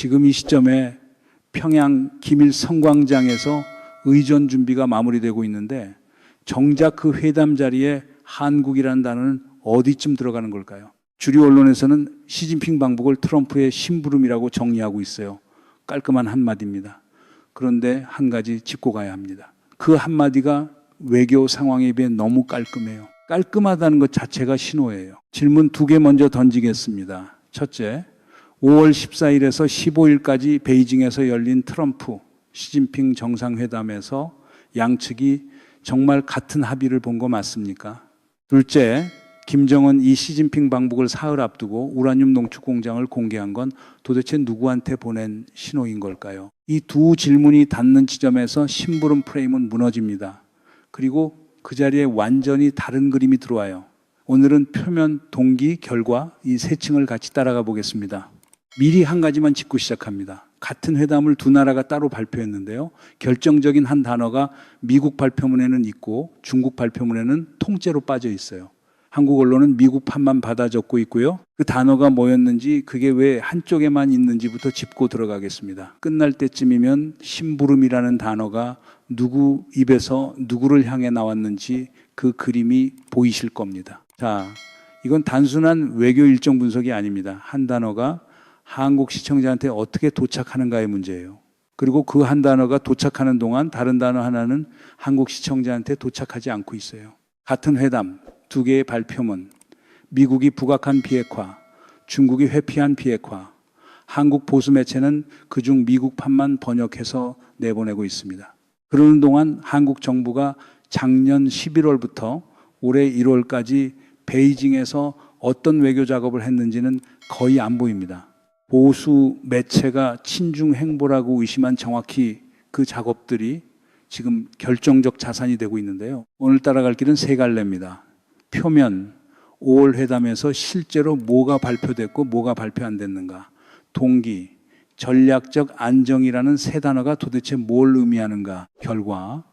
지금 이 시점에 평양 김일 성광장에서 의전 준비가 마무리되고 있는데 정작 그 회담 자리에 한국이라는 단어는 어디쯤 들어가는 걸까요? 주류 언론에서는 시진핑 방북을 트럼프의 심부름이라고 정리하고 있어요. 깔끔한 한마디입니다. 그런데 한 가지 짚고 가야 합니다. 그 한마디가 외교 상황에 비해 너무 깔끔해요. 깔끔하다는 것 자체가 신호예요. 질문 2개 먼저 던지겠습니다. 첫째, 5월 14일에서 15일까지 베이징에서 열린 트럼프, 시진핑 정상회담에서 양측이 정말 같은 합의를 본 거 맞습니까? 둘째, 김정은 이 시진핑 방북을 사흘 앞두고 우라늄 농축 공장을 공개한 건 도대체 누구한테 보낸 신호인 걸까요? 이 두 질문이 닿는 지점에서 심부름 프레임은 무너집니다. 그리고 그 자리에 완전히 다른 그림이 들어와요. 오늘은 표면, 동기, 결과 이 세 층을 같이 따라가 보겠습니다. 미리 한 가지만 짚고 시작합니다. 같은 회담을 두 나라가 따로 발표했는데요. 결정적인 한 단어가 미국 발표문에는 있고 중국 발표문에는 통째로 빠져 있어요. 한국 언론은 미국 판만 받아 적고 있고요. 그 단어가 뭐였는지 그게 왜 한쪽에만 있는지부터 짚고 들어가겠습니다. 끝날 때쯤이면 심부름이라는 단어가 누구 입에서 누구를 향해 나왔는지 그 그림이 보이실 겁니다. 자, 이건 단순한 외교 일정 분석이 아닙니다. 한 단어가 한국 시청자한테 어떻게 도착하는가의 문제예요. 그리고 그 한 단어가 도착하는 동안 다른 단어 하나는 한국 시청자한테 도착하지 않고 있어요. 같은 회담, 두 개의 발표문, 미국이 부각한 비핵화, 중국이 회피한 비핵화, 한국 보수 매체는 그중 미국판만 번역해서 내보내고 있습니다. 그러는 동안 한국 정부가 작년 11월부터 올해 1월까지 베이징에서 어떤 외교 작업을 했는지는 거의 안 보입니다. 보수 매체가 친중 행보라고 의심한 정확히 그 작업들이 지금 결정적 자산이 되고 있는데요. 오늘 따라갈 길은 세 갈래입니다. 표면, 5월 회담에서 실제로 뭐가 발표됐고 뭐가 발표 안 됐는가. 동기, 전략적 안정이라는 세 단어가 도대체 뭘 의미하는가. 결과,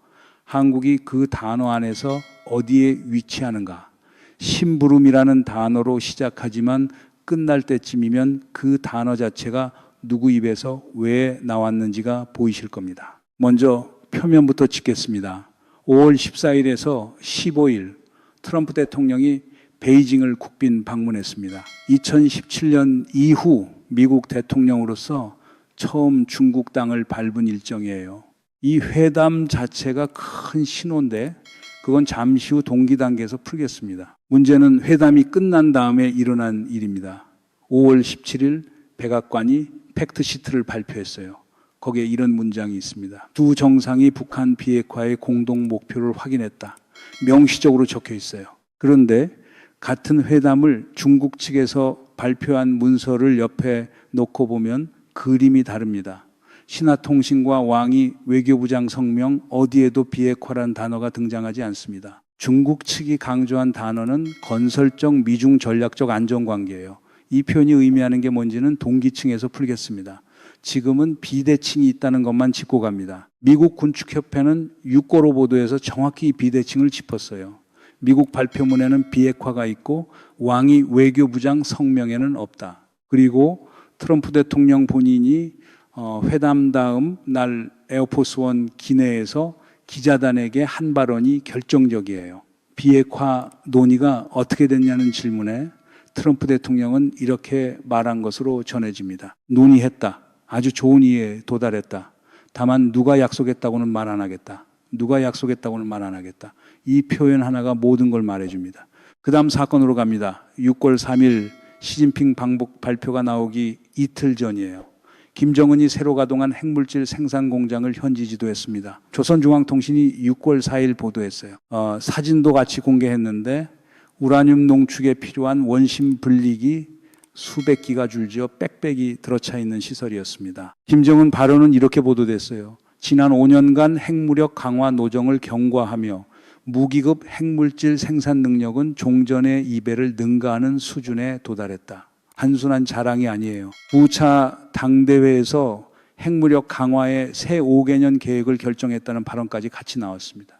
한국이 그 단어 안에서 어디에 위치하는가. 심부름이라는 단어로 시작하지만 끝날 때쯤이면 그 단어 자체가 누구 입에서 왜 나왔는지가 보이실 겁니다. 먼저 표면부터 짚겠습니다. 5월 14일에서 15일 트럼프 대통령이 베이징을 국빈 방문했습니다. 2017년 이후 미국 대통령으로서 처음 중국 땅을 밟은 일정이에요. 이 회담 자체가 큰 신호인데 그건 잠시 후 동기 단계에서 풀겠습니다. 문제는 회담이 끝난 다음에 일어난 일입니다. 5월 17일 백악관이 팩트시트를 발표했어요. 거기에 이런 문장이 있습니다. 두 정상이 북한 비핵화의 공동 목표를 확인했다. 명시적으로 적혀 있어요. 그런데 같은 회담을 중국 측에서 발표한 문서를 옆에 놓고 보면 그림이 다릅니다. 신화통신과 왕이 외교부장 성명 어디에도 비핵화란 단어가 등장하지 않습니다. 중국 측이 강조한 단어는 건설적 미중 전략적 안정관계예요. 이 표현이 의미하는 게 뭔지는 동기층에서 풀겠습니다. 지금은 비대칭이 있다는 것만 짚고 갑니다. 미국 군축협회는 6고로 보도에서 정확히 이 비대칭을 짚었어요. 미국 발표문에는 비핵화가 있고 왕이 외교부장 성명에는 없다. 그리고 트럼프 대통령 본인이 회담 다음 날 에어포스원 기내에서 기자단에게 한 발언이 결정적이에요. 비핵화 논의가 어떻게 됐냐는 질문에 트럼프 대통령은 이렇게 말한 것으로 전해집니다. 논의했다. 아주 좋은 이해에 도달했다. 다만 누가 약속했다고는 말 안 하겠다. 누가 약속했다고는 말 안 하겠다. 이 표현 하나가 모든 걸 말해줍니다. 그 다음 사건으로 갑니다. 6월 3일 시진핑 방북 발표가 나오기 이틀 전이에요. 김정은이 새로 가동한 핵물질 생산 공장을 현지 지도했습니다. 조선중앙통신이 6월 4일 보도했어요. 사진도 같이 공개했는데 우라늄 농축에 필요한 원심 분리기 수백 기가 줄지어 빽빽이 들어차 있는 시설이었습니다. 김정은 발언은 이렇게 보도됐어요. 지난 5년간 핵무력 강화 노정을 경과하며 무기급 핵물질 생산 능력은 종전의 2배를 능가하는 수준에 도달했다. 단순한 자랑이 아니에요. 부차 당대회에서 핵무력 강화의 새 5개년 계획을 결정했다는 발언까지 같이 나왔습니다.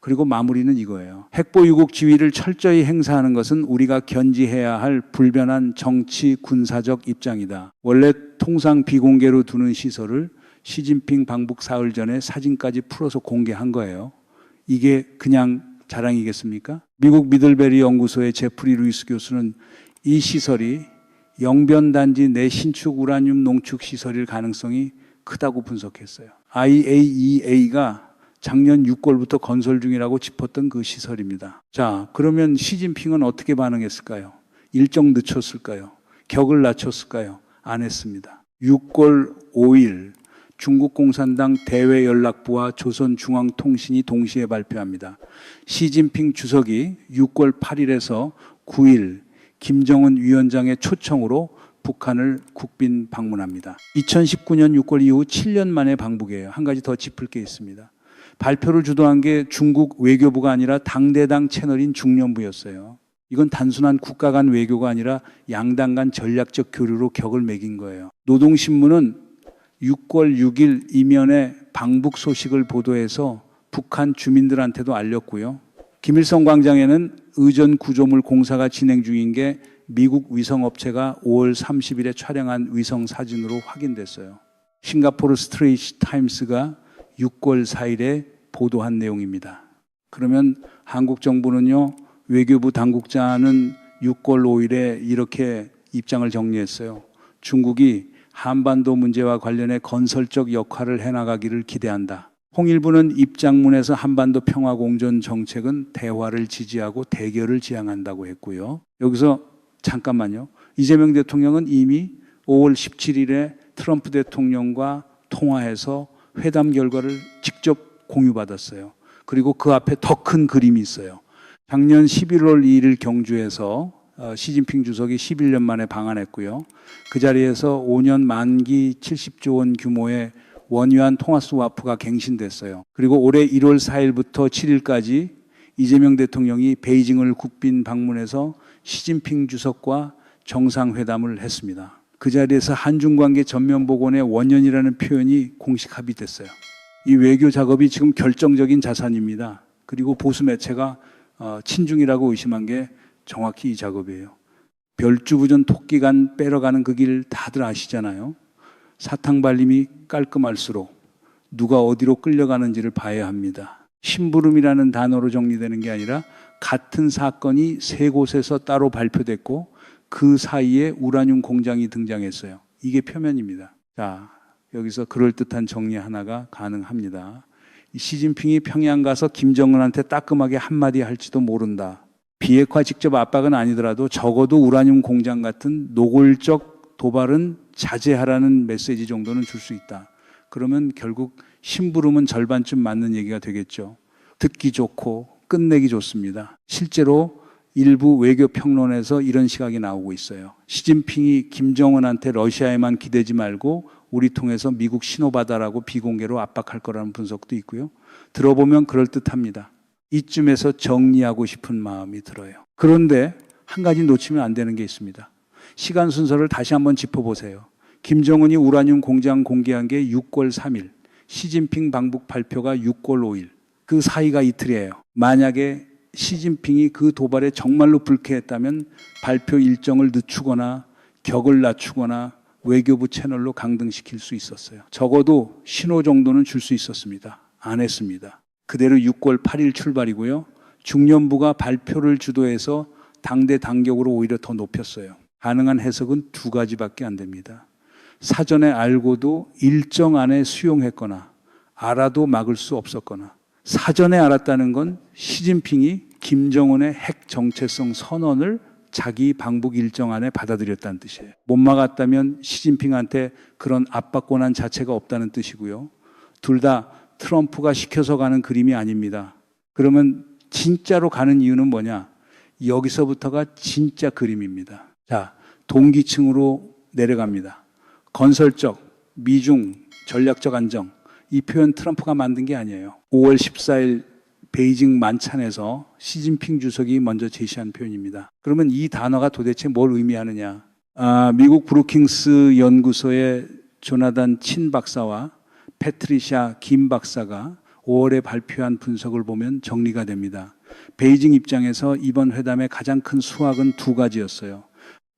그리고 마무리는 이거예요. 핵보유국 지위를 철저히 행사하는 것은 우리가 견지해야 할 불변한 정치 군사적 입장이다. 원래 통상 비공개로 두는 시설을 시진핑 방북 사흘 전에 사진까지 풀어서 공개한 거예요. 이게 그냥 자랑이겠습니까? 미국 미들베리 연구소의 제프리 루이스 교수는 이 시설이 영변단지 내 신축 우라늄 농축 시설일 가능성이 크다고 분석했어요. IAEA가 작년 6월부터 건설 중이라고 짚었던 그 시설입니다. 자, 그러면 시진핑은 어떻게 반응했을까요? 일정 늦췄을까요? 격을 낮췄을까요? 안 했습니다. 6월 5일 중국 공산당 대외연락부와 조선중앙통신이 동시에 발표합니다. 시진핑 주석이 6월 8일에서 9일 김정은 위원장의 초청으로 북한을 국빈 방문합니다. 2019년 6월 이후 7년 만에 방북이에요. 한 가지 더 짚을 게 있습니다. 발표를 주도한 게 중국 외교부가 아니라 당대당 채널인 중련부였어요. 이건 단순한 국가 간 외교가 아니라 양당 간 전략적 교류로 격을 매긴 거예요. 노동신문은 6월 6일 이면에 방북 소식을 보도해서 북한 주민들한테도 알렸고요. 김일성 광장에는 의전 구조물 공사가 진행 중인 게 미국 위성업체가 5월 30일에 촬영한 위성 사진으로 확인됐어요. 싱가포르 스트레이트 타임스가 6월 4일에 보도한 내용입니다. 그러면 한국 정부는요, 외교부 당국자는 6월 5일에 이렇게 입장을 정리했어요. 중국이 한반도 문제와 관련해 건설적 역할을 해나가기를 기대한다. 홍일부는 입장문에서 한반도 평화공존 정책은 대화를 지지하고 대결을 지향한다고 했고요. 여기서 잠깐만요. 이재명 대통령은 이미 5월 17일에 트럼프 대통령과 통화해서 회담 결과를 직접 공유받았어요. 그리고 그 앞에 더 큰 그림이 있어요. 작년 11월 2일 경주에서 시진핑 주석이 11년 만에 방한했고요. 그 자리에서 5년 만기 70조 원 규모의 원유한 통화스와프가 갱신됐어요. 그리고 올해 1월 4일부터 7일까지 이재명 대통령이 베이징을 국빈 방문해서 시진핑 주석과 정상회담을 했습니다. 그 자리에서 한중관계 전면 복원의 원년이라는 표현이 공식 합의됐어요. 이 외교 작업이 지금 결정적인 자산입니다. 그리고 보수 매체가 친중이라고 의심한 게 정확히 이 작업이에요. 별주부전 토끼간 빼러가는 그 길 다들 아시잖아요. 사탕발림이 깔끔할수록 누가 어디로 끌려가는지를 봐야 합니다. 심부름이라는 단어로 정리되는 게 아니라 같은 사건이 세 곳에서 따로 발표됐고 그 사이에 우라늄 공장이 등장했어요. 이게 표면입니다. 자, 여기서 그럴듯한 정리 하나가 가능합니다. 시진핑이 평양 가서 김정은한테 따끔하게 한마디 할지도 모른다. 비핵화 직접 압박은 아니더라도 적어도 우라늄 공장 같은 노골적 도발은 자제하라는 메시지 정도는 줄 수 있다. 그러면 결국 심부름은 절반쯤 맞는 얘기가 되겠죠. 듣기 좋고 끝내기 좋습니다. 실제로 일부 외교 평론에서 이런 시각이 나오고 있어요. 시진핑이 김정은한테 러시아에만 기대지 말고 우리 통해서 미국 신호받아라고 비공개로 압박할 거라는 분석도 있고요. 들어보면 그럴듯합니다. 이쯤에서 정리하고 싶은 마음이 들어요. 그런데 한 가지 놓치면 안 되는 게 있습니다. 시간 순서를 다시 한번 짚어보세요. 김정은이 우라늄 공장 공개한 게 6월 3일, 시진핑 방북 발표가 6월 5일. 그 사이가 이틀이에요. 만약에 시진핑이 그 도발에 정말로 불쾌했다면 발표 일정을 늦추거나 격을 낮추거나 외교부 채널로 강등시킬 수 있었어요. 적어도 신호 정도는 줄 수 있었습니다. 안 했습니다. 그대로 6월 8일 출발이고요. 중련부가 발표를 주도해서 당대 당격으로 오히려 더 높였어요. 가능한 해석은 두 가지밖에 안 됩니다. 사전에 알고도 일정 안에 수용했거나 알아도 막을 수 없었거나 사전에 알았다는 건 시진핑이 김정은의 핵 정체성 선언을 자기 방북 일정 안에 받아들였다는 뜻이에요. 못 막았다면 시진핑한테 그런 압박 권한 자체가 없다는 뜻이고요. 둘 다 트럼프가 시켜서 가는 그림이 아닙니다. 그러면 진짜로 가는 이유는 뭐냐? 여기서부터가 진짜 그림입니다. 자, 동기층으로 내려갑니다. 건설적, 미중, 전략적 안정. 이 표현 트럼프가 만든 게 아니에요. 5월 14일 베이징 만찬에서 시진핑 주석이 먼저 제시한 표현입니다. 그러면 이 단어가 도대체 뭘 의미하느냐? 미국 브루킹스 연구소의 조나단 친 박사와 패트리샤 김 박사가 5월에 발표한 분석을 보면 정리가 됩니다. 베이징 입장에서 이번 회담의 가장 큰 수확은 두 가지였어요.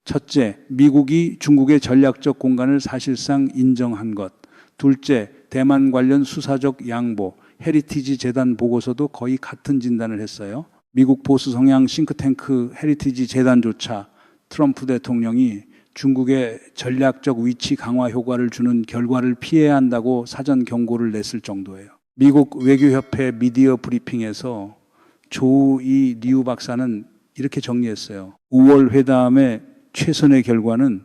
첫째, 미국이 중국의 전략적 공간을 사실상 인정한 것. 둘째, 대만 관련 수사적 양보, 헤리티지 재단 보고서도 거의 같은 진단을 했어요. 미국 보수 성향 싱크탱크 헤리티지 재단조차 트럼프 대통령이 중국의 전략적 위치 강화 효과를 주는 결과를 피해야 한다고 사전 경고를 냈을 정도예요. 미국 외교협회 미디어 브리핑에서 조이 리우 박사는 이렇게 정리했어요. 5월 회담의 최선의 결과는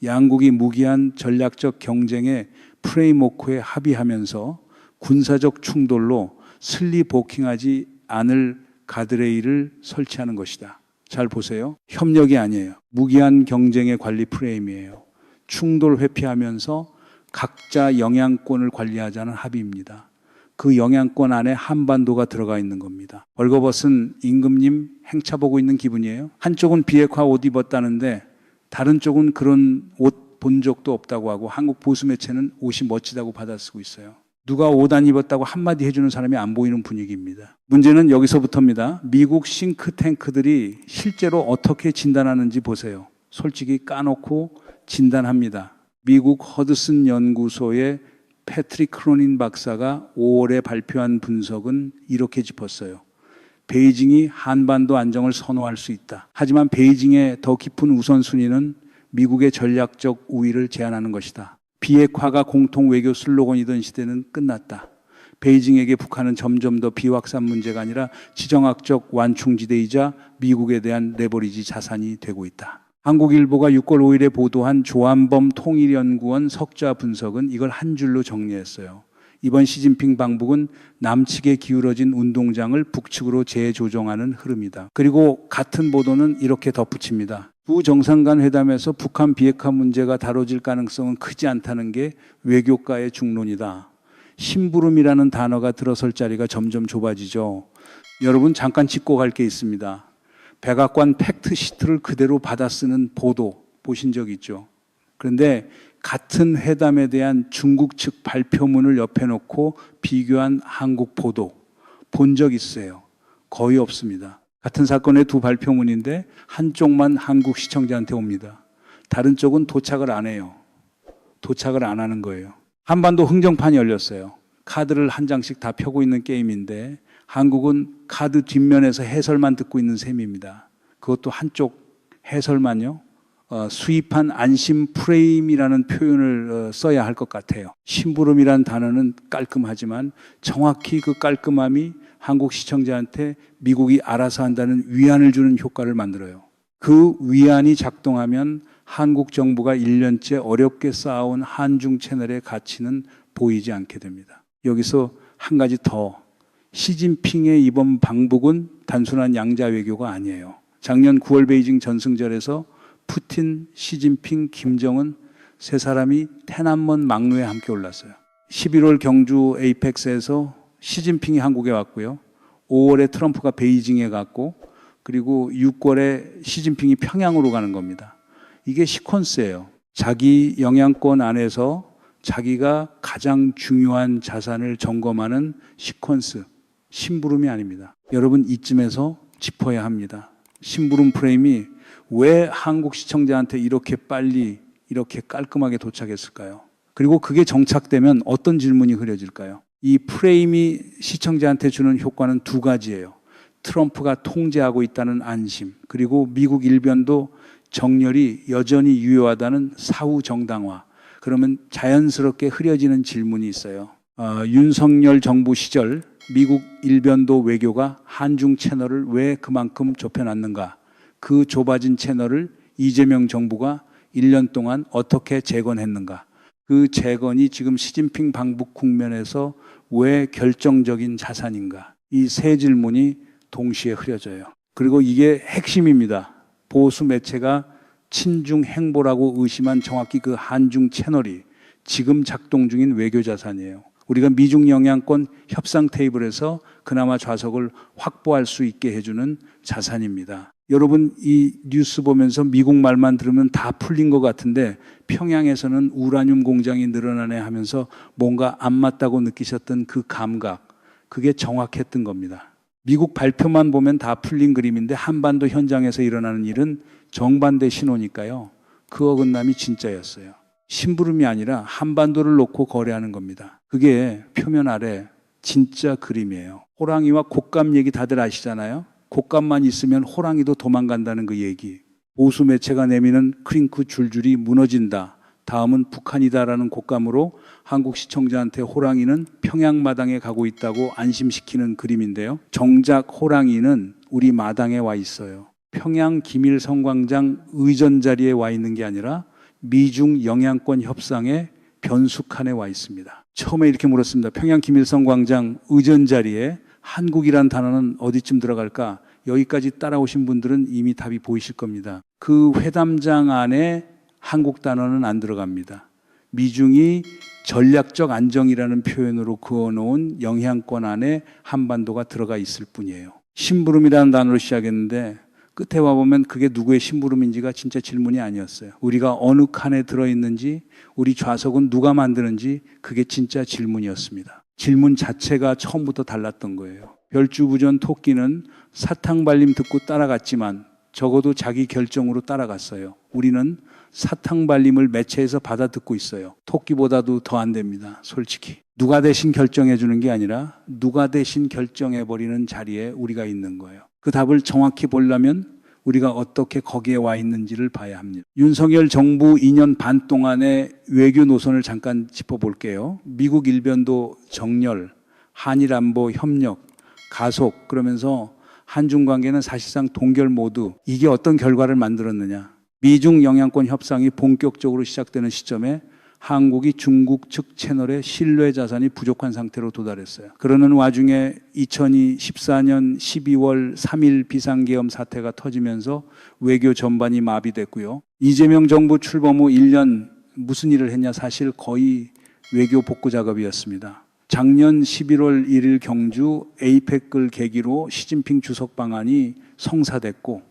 양국이 무기한 전략적 경쟁의 프레임워크에 합의하면서 군사적 충돌로 슬리포킹하지 않을 가드레일을 설치하는 것이다. 잘 보세요. 협력이 아니에요. 무기한 경쟁의 관리 프레임이에요. 충돌 회피하면서 각자 영향권을 관리하자는 합의입니다. 그 영향권 안에 한반도가 들어가 있는 겁니다. 벌거벗은 임금님 행차 보고 있는 기분이에요. 한쪽은 비핵화 옷 입었다는데 다른 쪽은 그런 옷 본 적도 없다고 하고 한국 보수 매체는 옷이 멋지다고 받아쓰고 있어요. 누가 옷 안 입었다고 한마디 해주는 사람이 안 보이는 분위기입니다. 문제는 여기서부터입니다. 미국 싱크탱크들이 실제로 어떻게 진단하는지 보세요. 솔직히 까놓고 진단합니다. 미국 허드슨 연구소의 패트릭 크로닌 박사가 5월에 발표한 분석은 이렇게 짚었어요. 베이징이 한반도 안정을 선호할 수 있다. 하지만 베이징의 더 깊은 우선순위는 미국의 전략적 우위를 제한하는 것이다. 비핵화가 공통 외교 슬로건이던 시대는 끝났다. 베이징에게 북한은 점점 더 비확산 문제가 아니라 지정학적 완충지대이자 미국에 대한 레버리지 자산이 되고 있다. 한국일보가 6월 5일에 보도한 조한범 통일연구원 석좌 분석은 이걸 한 줄로 정리했어요. 이번 시진핑 방북은 남측에 기울어진 운동장을 북측으로 재조정하는 흐름이다. 그리고 같은 보도는 이렇게 덧붙입니다. 두 정상 간 회담에서 북한 비핵화 문제가 다뤄질 가능성은 크지 않다는 게 외교가의 중론이다. 심부름이라는 단어가 들어설 자리가 점점 좁아지죠. 여러분 잠깐 짚고 갈 게 있습니다. 백악관 팩트시트를 그대로 받아 쓰는 보도 보신 적 있죠? 그런데 같은 회담에 대한 중국 측 발표문을 옆에 놓고 비교한 한국 보도 본 적 있어요? 거의 없습니다. 같은 사건의 두 발표문인데 한쪽만 한국 시청자한테 옵니다. 다른 쪽은 도착을 안 해요. 도착을 안 하는 거예요. 한반도 흥정판이 열렸어요. 카드를 한 장씩 다 펴고 있는 게임인데 한국은 카드 뒷면에서 해설만 듣고 있는 셈입니다. 그것도 한쪽 해설만요. 수입한 안심 프레임이라는 표현을 써야 할 것 같아요. 심부름이라는 단어는 깔끔하지만 정확히 그 깔끔함이 한국 시청자한테 미국이 알아서 한다는 위안을 주는 효과를 만들어요. 그 위안이 작동하면 한국 정부가 1년째 어렵게 쌓아온 한중 채널의 가치는 보이지 않게 됩니다. 여기서 한 가지 더. 시진핑의 이번 방북은 단순한 양자 외교가 아니에요. 작년 9월 베이징 전승절에서 푸틴, 시진핑, 김정은 세 사람이 태남먼 막루에 함께 올랐어요. 11월 경주 에이펙스에서 시진핑이 한국에 왔고요. 5월에 트럼프가 베이징에 갔고 그리고 6월에 시진핑이 평양으로 가는 겁니다. 이게 시퀀스예요. 자기 영향권 안에서 자기가 가장 중요한 자산을 점검하는 시퀀스, 심부름이 아닙니다. 여러분 이쯤에서 짚어야 합니다. 심부름 프레임이 왜 한국 시청자한테 이렇게 빨리 이렇게 깔끔하게 도착했을까요? 그리고 그게 정착되면 어떤 질문이 흐려질까요? 이 프레임이 시청자한테 주는 효과는 두 가지예요. 트럼프가 통제하고 있다는 안심, 그리고 미국 일변도 정렬이 여전히 유효하다는 사후 정당화. 그러면 자연스럽게 흐려지는 질문이 있어요. 윤석열 정부 시절 미국 일변도 외교가 한중 채널을 왜 그만큼 좁혀놨는가? 그 좁아진 채널을 이재명 정부가 1년 동안 어떻게 재건했는가? 그 재건이 지금 시진핑 방북 국면에서 왜 결정적인 자산인가? 이 세 질문이 동시에 흐려져요. 그리고 이게 핵심입니다. 보수 매체가 친중 행보라고 의심한 정확히 그 한중 채널이 지금 작동 중인 외교 자산이에요. 우리가 미중 영향권 협상 테이블에서 그나마 좌석을 확보할 수 있게 해주는 자산입니다. 여러분 이 뉴스 보면서 미국 말만 들으면 다 풀린 것 같은데 평양에서는 우라늄 공장이 늘어나네 하면서 뭔가 안 맞다고 느끼셨던 그 감각, 그게 정확했던 겁니다. 미국 발표만 보면 다 풀린 그림인데 한반도 현장에서 일어나는 일은 정반대 신호니까요. 그 어긋남이 진짜였어요. 심부름이 아니라 한반도를 놓고 거래하는 겁니다. 그게 표면 아래 진짜 그림이에요. 호랑이와 곶감 얘기 다들 아시잖아요. 곶감만 있으면 호랑이도 도망간다는 그 얘기. 보수 매체가 내미는 크링크 줄줄이 무너진다. 다음은 북한이다라는 곶감으로 한국 시청자한테 호랑이는 평양 마당에 가고 있다고 안심시키는 그림인데요. 정작 호랑이는 우리 마당에 와 있어요. 평양 기밀 성광장 의전 자리에 와 있는 게 아니라 미중 영향권 협상의 변수칸에 와 있습니다. 처음에 이렇게 물었습니다. 평양 기밀 성광장 의전 자리에 한국이란 단어는 어디쯤 들어갈까? 여기까지 따라오신 분들은 이미 답이 보이실 겁니다. 그 회담장 안에 한국 단어는 안 들어갑니다. 미중이 전략적 안정이라는 표현으로 그어놓은 영향권 안에 한반도가 들어가 있을 뿐이에요. 심부름이라는 단어로 시작했는데 끝에 와보면 그게 누구의 심부름인지가 진짜 질문이 아니었어요. 우리가 어느 칸에 들어있는지, 우리 좌석은 누가 만드는지 그게 진짜 질문이었습니다. 질문 자체가 처음부터 달랐던 거예요. 별주부전 토끼는 사탕발림 듣고 따라갔지만 적어도 자기 결정으로 따라갔어요. 우리는 사탕발림을 매체에서 받아 듣고 있어요. 토끼보다도 더 안 됩니다. 솔직히. 누가 대신 결정해 주는 게 아니라 누가 대신 결정해버리는 자리에 우리가 있는 거예요. 그 답을 정확히 보려면 우리가 어떻게 거기에 와 있는지를 봐야 합니다. 윤석열 정부 2년 반 동안의 외교 노선을 잠깐 짚어볼게요. 미국 일변도 정렬, 한일 안보 협력, 가속, 그러면서 한중 관계는 사실상 동결 모드. 이게 어떤 결과를 만들었느냐. 미중 영향권 협상이 본격적으로 시작되는 시점에 한국이 중국 측 채널의 신뢰 자산이 부족한 상태로 도달했어요. 그러는 와중에 2014년 12월 3일 비상계엄 사태가 터지면서 외교 전반이 마비됐고요. 이재명 정부 출범 후 1년 무슨 일을 했냐? 사실 거의 외교 복구 작업이었습니다. 작년 11월 1일 경주 에이펙을 계기로 시진핑 주석 방안이 성사됐고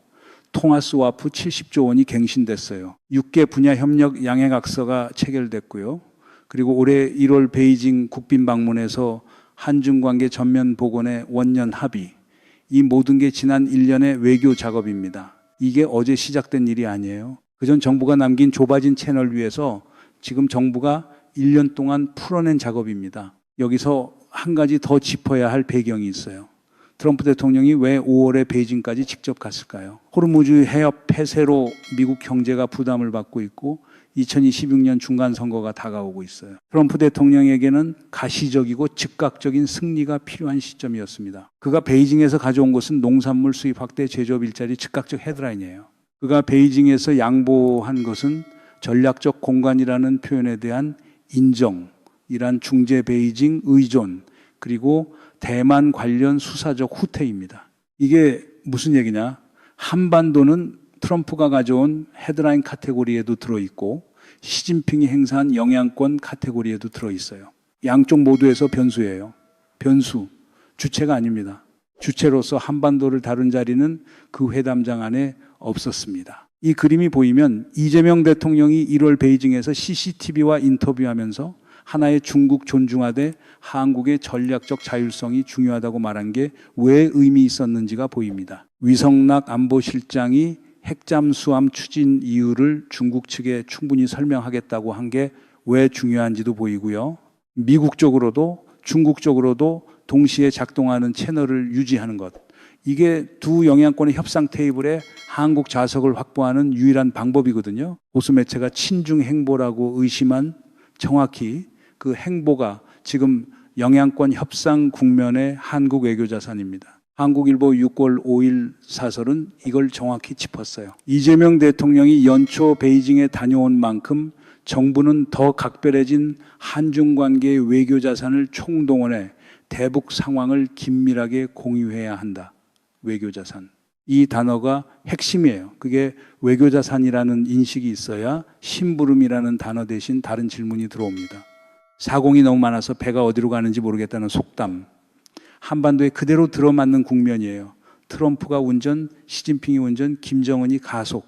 통화 스와프 70조 원이 갱신됐어요. 6개 분야 협력 양해각서가 체결됐고요. 그리고 올해 1월 베이징 국빈 방문에서 한중 관계 전면 복원의 원년 합의. 이 모든 게 지난 1년의 외교 작업입니다. 이게 어제 시작된 일이 아니에요. 그전 정부가 남긴 좁아진 채널 위에서 지금 정부가 1년 동안 풀어낸 작업입니다. 여기서 한 가지 더 짚어야 할 배경이 있어요. 트럼프 대통령이 왜 5월에 베이징까지 직접 갔을까요? 호르무즈 해협 폐쇄로 미국 경제가 부담을 받고 있고 2026년 중간선거가 다가오고 있어요. 트럼프 대통령에게는 가시적이고 즉각적인 승리가 필요한 시점이었습니다. 그가 베이징에서 가져온 것은 농산물 수입 확대, 제조업 일자리 즉각적 헤드라인이에요. 그가 베이징에서 양보한 것은 전략적 공간이라는 표현에 대한 인정, 이란 중재 베이징 의존, 그리고 대만 관련 수사적 후퇴입니다. 이게 무슨 얘기냐? 한반도는 트럼프가 가져온 헤드라인 카테고리에도 들어있고 시진핑이 행사한 영향권 카테고리에도 들어있어요. 양쪽 모두에서 변수예요. 변수, 주체가 아닙니다. 주체로서 한반도를 다룬 자리는 그 회담장 안에 없었습니다. 이 그림이 보이면 이재명 대통령이 1월 베이징에서 CCTV와 인터뷰하면서 하나의 중국 존중하되 한국의 전략적 자율성이 중요하다고 말한 게 왜 의미 있었는지가 보입니다. 위성락 안보실장이 핵잠수함 추진 이유를 중국 측에 충분히 설명하겠다고 한 게 왜 중요한지도 보이고요. 미국 쪽으로도 중국 쪽으로도 동시에 작동하는 채널을 유지하는 것. 이게 두 영향권의 협상 테이블에 한국 좌석을 확보하는 유일한 방법이거든요. 보수 매체가 친중 행보라고 의심한 정확히 그 행보가 지금 영향권 협상 국면의 한국 외교 자산입니다. 한국일보 6월 5일 사설은 이걸 정확히 짚었어요. 이재명 대통령이 연초 베이징에 다녀온 만큼 정부는 더 각별해진 한중 관계의 외교 자산을 총동원해 대북 상황을 긴밀하게 공유해야 한다. 외교 자산. 이 단어가 핵심이에요. 그게 외교 자산이라는 인식이 있어야 심부름이라는 단어 대신 다른 질문이 들어옵니다. 사공이 너무 많아서 배가 어디로 가는지 모르겠다는 속담. 한반도에 그대로 들어맞는 국면이에요. 트럼프가 운전, 시진핑이 운전, 김정은이 가속.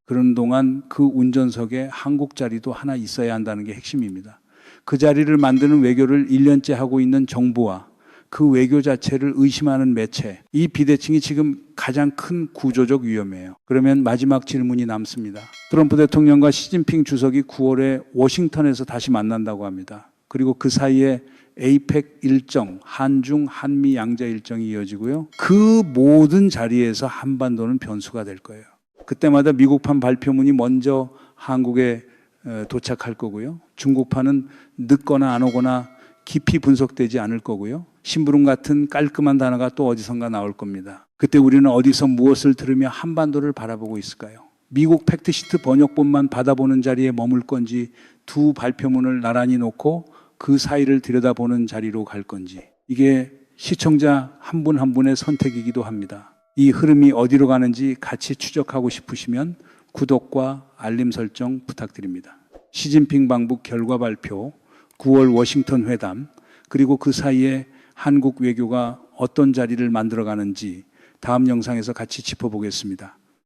그런 동안 그 운전석에 한국 자리도 하나 있어야 한다는 게 핵심입니다. 그 자리를 만드는 외교를 1년째 하고 있는 정부와 그 외교 자체를 의심하는 매체, 이 비대칭이 지금 가장 큰 구조적 위험이에요. 그러면 마지막 질문이 남습니다. 트럼프 대통령과 시진핑 주석이 9월에 워싱턴에서 다시 만난다고 합니다. 그리고 그 사이에 에이펙 일정, 한중, 한미 양자 일정이 이어지고요. 그 모든 자리에서 한반도는 변수가 될 거예요. 그때마다 미국판 발표문이 먼저 한국에 도착할 거고요. 중국판은 늦거나 안 오거나 깊이 분석되지 않을 거고요. 심부름 같은 깔끔한 단어가 또 어디선가 나올 겁니다. 그때 우리는 어디서 무엇을 들으며 한반도를 바라보고 있을까요? 미국 팩트시트 번역본만 받아보는 자리에 머물 건지 두 발표문을 나란히 놓고 그 사이를 들여다보는 자리로 갈 건지, 이게 시청자 한 분 한 분의 선택이기도 합니다. 이 흐름이 어디로 가는지 같이 추적하고 싶으시면 구독과 알림 설정 부탁드립니다. 시진핑 방북 결과 발표, 9월 워싱턴 회담, 그리고 그 사이에 한국 외교가 어떤 자리를 만들어가는지 다음 영상에서 같이 짚어보겠습니다.